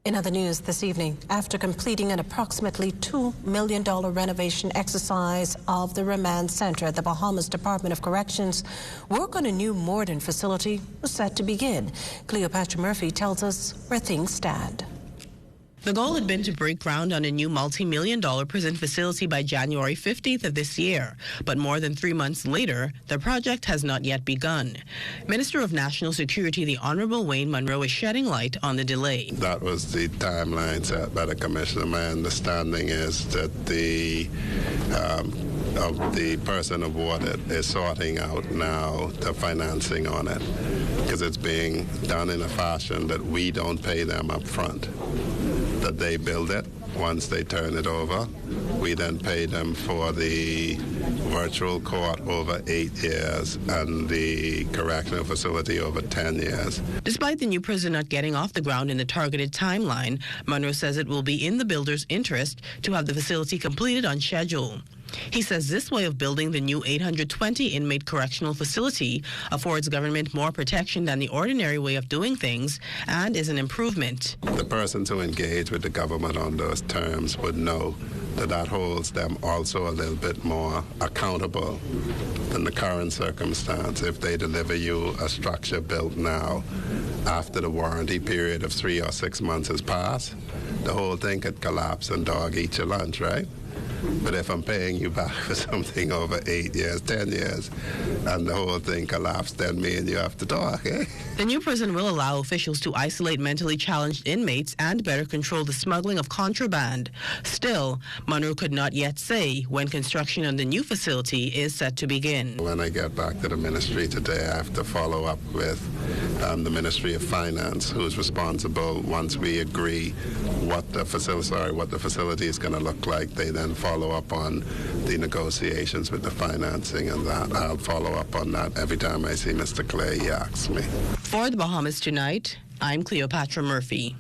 In other news this evening, after completing an approximately $2 million renovation exercise of the remand center at the Bahamas Department of Corrections, work on a new modern facility was set to begin. Cleopatra Murphy tells us where things stand. The goal had been to break ground on a new multi-million-dollar prison facility by January 15th of this year. But more than 3 months later, the project has not yet begun. Minister of National Security, the Honorable Wayne Munroe, is shedding light on the delay. That was the timeline set by the Commissioner. My understanding is that the person awarded is sorting out now the financing on it, because it's being done in a fashion that we don't pay them up front. That they build it. Once they turn it over, we then pay them for the virtual court over 8 years and the correctional facility over 10 years. Despite the new prison not getting off the ground in the targeted timeline, Munroe says it will be in the builder's interest to have the facility completed on schedule. He says this way of building the new 820-inmate correctional facility affords government more protection than the ordinary way of doing things and is an improvement. The persons who engage with the government on those terms would know that that holds them also a little bit more accountable than the current circumstance. If they deliver you a structure built now, after the warranty period of 3 or 6 months has passed, the whole thing could collapse and dog eat your lunch, right? But if I'm paying you back for something over 8 years, 10 years, and the whole thing collapsed, then me and you have to talk, eh? The new prison will allow officials to isolate mentally challenged inmates and better control the smuggling of contraband. Still, Munroe could not yet say when construction on the new facility is set to begin. When I get back to the ministry today, I have to follow up with the Ministry of Finance, who's responsible. Once we agree what the facility is going to look like, they then follow up on the negotiations with the financing, and that I'll follow up on that every time I see Mr. Clay. He asks me. For the Bahamas Tonight, I'm Cleopatra Murphy.